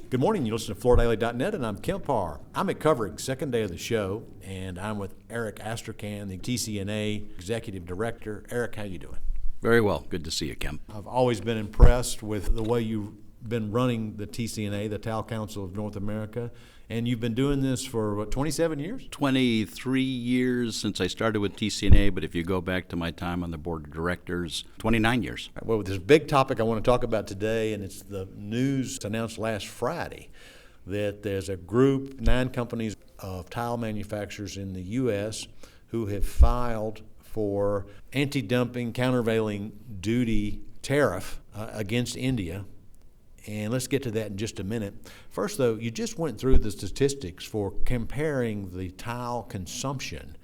Good morning. You listen to FloorDaily.net, and I'm Kemp Harr. I'm at covering second day of the show, and I'm with Eric Astrachan, the TCNA Executive Director. Eric, how you doing? Very well. Good to see you, Kemp. I've always been impressed with the way you've been running the TCNA, the Towel Council of North America, and you've been doing this for, 27 years? 23 years since I started with TCNA, but if you go back to my time on the board of directors, 29 years. Well, there's a big topic I want to talk about today, and it's the news announced last Friday that there's a group, 9 companies of tile manufacturers in the U.S. who have filed for anti-dumping, countervailing duty tariff against India. And let's get to that in just a minute. First, though, you just went through the statistics for comparing the tile consumption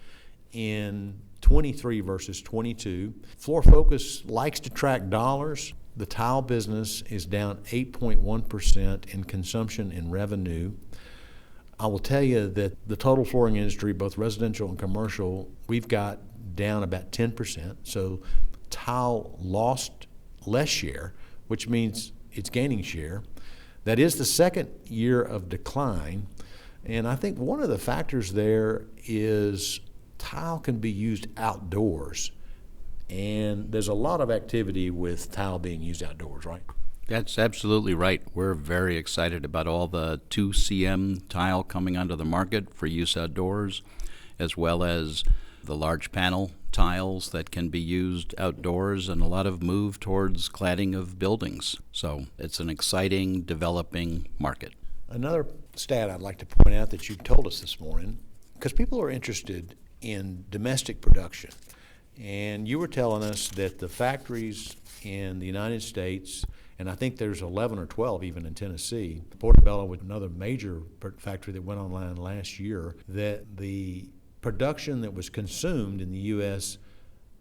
in 23 versus 22. Floor Focus likes to track dollars. The tile business is down 8.1% in consumption and revenue. I will tell you that the total flooring industry, both residential and commercial, we've got down about 10%. So tile lost less share, which means it's gaining share. That is the second year of decline. And I think one of the factors there is tile can be used outdoors. And there's a lot of activity with tile being used outdoors, right? That's absolutely right. We're very excited about all the 2cm tile coming onto the market for use outdoors, as well as the large panel tiles that can be used outdoors, and a lot of move towards cladding of buildings. So it's an exciting, developing market. Another stat I'd like to point out that you told us this morning, because people are interested in domestic production, and you were telling us that the factories in the United States, and I think there's 11 or 12 even in Tennessee, Portobello with another major factory that went online last year, that the production that was consumed in the U.S.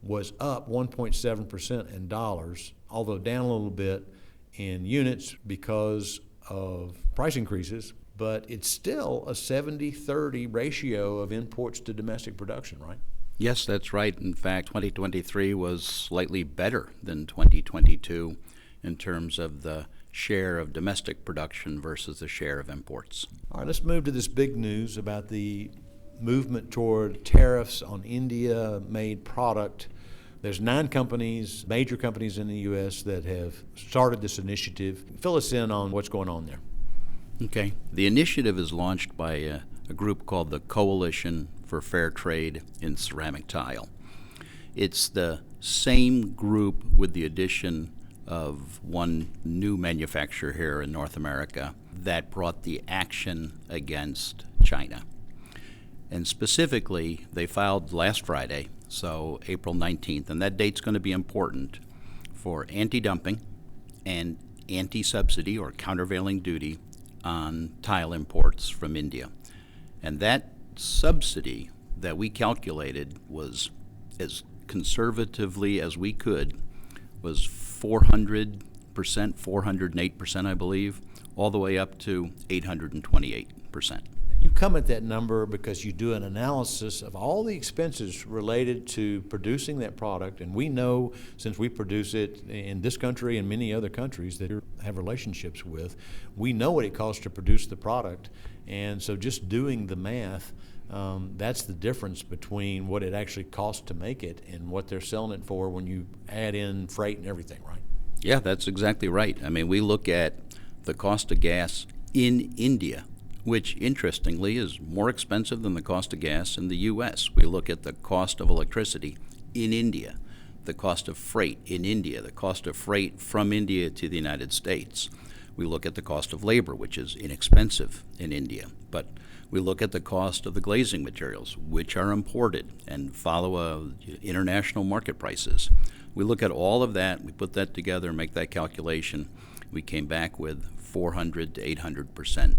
was up 1.7% in dollars, although down a little bit in units because of price increases. But it's still a 70-30 ratio of imports to domestic production, right? Yes, that's right. In fact, 2023 was slightly better than 2022 in terms of the share of domestic production versus the share of imports. All right, let's move to this big news about the movement toward tariffs on India-made product. There's 9 companies, major companies in the U.S. that have started this initiative. Fill us in on what's going on there. Okay. The initiative is launched by a group called the Coalition for Fair Trade in Ceramic Tile. It's the same group with the addition of one new manufacturer here in North America that brought the action against China. And specifically, they filed last Friday, so April 19th, and that date's going to be important for anti-dumping and anti-subsidy or countervailing duty on tile imports from India. And that subsidy that we calculated was, as conservatively as we could, was 400%, 408%, I believe, all the way up to 828%. You come at that number because you do an analysis of all the expenses related to producing that product, and we know, since we produce it in this country and many other countries that you have relationships with, we know what it costs to produce the product, and so just doing the math, that's the difference between what it actually costs to make it and what they're selling it for when you add in freight and everything, right? Yeah, that's exactly right. I mean, we look at the cost of gas in India, which interestingly is more expensive than the cost of gas in the U.S. We look at the cost of electricity in India, the cost of freight in India, the cost of freight from India to the United States. We look at the cost of labor, which is inexpensive in India, but we look at the cost of the glazing materials, which are imported and follow international market prices. We look at all of that, we put that together, make that calculation. We came back with 400 to 800%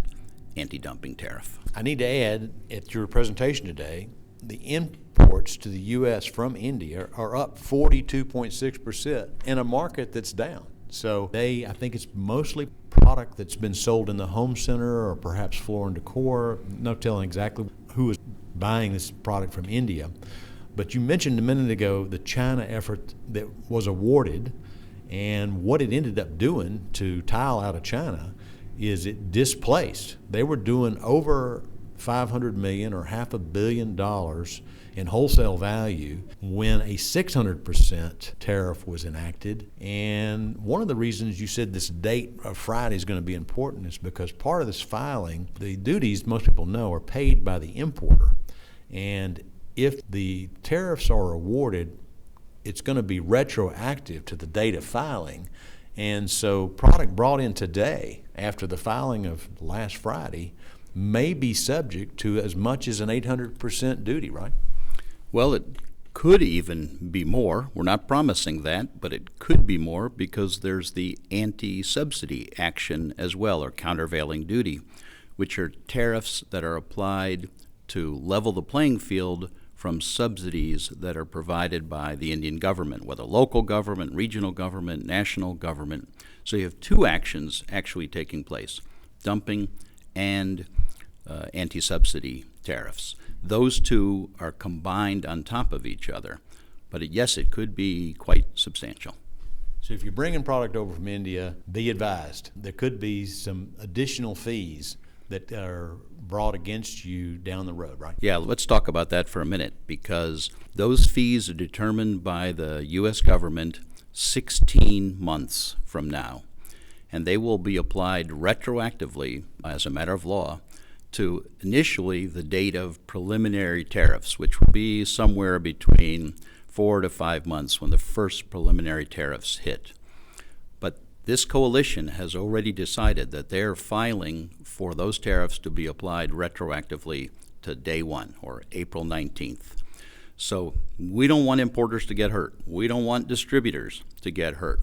anti-dumping tariff. I need to add, at your presentation today, the imports to the U.S. from India are up 42.6% in a market that's down. So I think it's mostly product that's been sold in the home center or perhaps floor and decor. No telling exactly who is buying this product from India. But you mentioned a minute ago the China effort that was awarded and what it ended up doing to tile out of China. is it displaced. They were doing over $500 million or $500 million in wholesale value when a 600% tariff was enacted. And one of the reasons you said this date of Friday is going to be important is because part of this filing, the duties, most people know, are paid by the importer. And if the tariffs are awarded, it's going to be retroactive to the date of filing. And so product brought in today after the filing of last Friday may be subject to as much as an 800% duty, right? Well, it could even be more. We're not promising that, but it could be more because there's the anti-subsidy action as well, or countervailing duty, which are tariffs that are applied to level the playing field from subsidies that are provided by the Indian government, whether local government, regional government, national government. So you have two actions actually taking place, dumping and anti-subsidy tariffs. Those two are combined on top of each other. But yes, it could be quite substantial. So if you're bringing product over from India, be advised, there could be some additional fees that are brought against you down the road, right? Yeah, let's talk about that for a minute, because those fees are determined by the U.S. government 16 months from now, and they will be applied retroactively as a matter of law to initially the date of preliminary tariffs, which will be somewhere between 4 to 5 months when the first preliminary tariffs hit. But this coalition has already decided that they're filing for those tariffs to be applied retroactively to day one, or April 19th. So we don't want importers to get hurt. We don't want distributors to get hurt.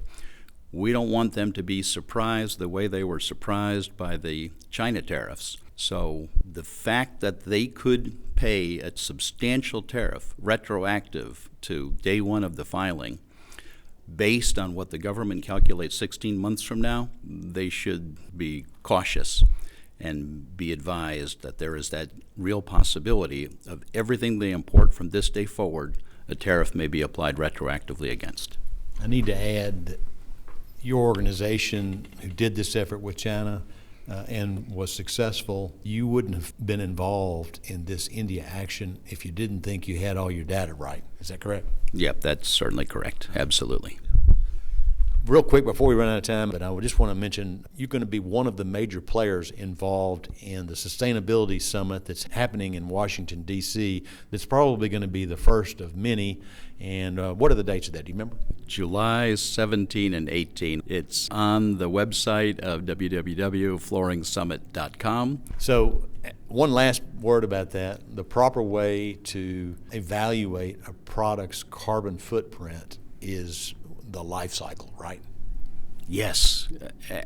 We don't want them to be surprised the way they were surprised by the China tariffs. So the fact that they could pay a substantial tariff retroactive to day one of the filing, based on what the government calculates 16 months from now, they should be cautious and be advised that there is that real possibility of everything they import from this day forward, a tariff may be applied retroactively against. I need to add that your organization who did this effort with China and was successful, you wouldn't have been involved in this India action if you didn't think you had all your data right. Is that correct? Yep, that's certainly correct. Absolutely. Real quick before we run out of time, but I would just want to mention you're going to be one of the major players involved in the Sustainability Summit that's happening in Washington, D.C. That's probably going to be the first of many. And what are the dates of that? Do you remember? July 17 and 18. It's on the website of www.flooringsummit.com. So one last word about that. The proper way to evaluate a product's carbon footprint is the life cycle, right? Yes,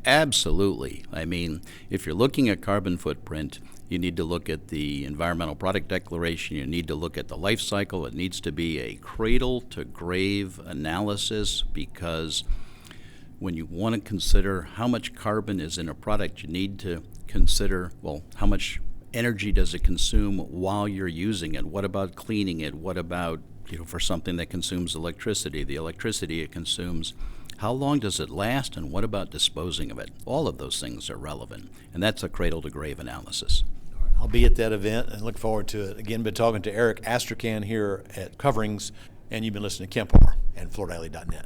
absolutely. I mean, if you're looking at carbon footprint, you need to look at the Environmental Product Declaration, you need to look at the life cycle. It needs to be a cradle-to-grave analysis, because when you want to consider how much carbon is in a product, you need to consider, well, how much energy does it consume while you're using it? What about cleaning it? What about, for something that consumes electricity, the electricity it consumes, how long does it last, and what about disposing of it? All of those things are relevant, and that's a cradle-to-grave analysis. I'll be at that event and look forward to it. Again, been talking to Eric Astrachan here at Coverings, and you've been listening to Kemp Harr and FloorDaily.net.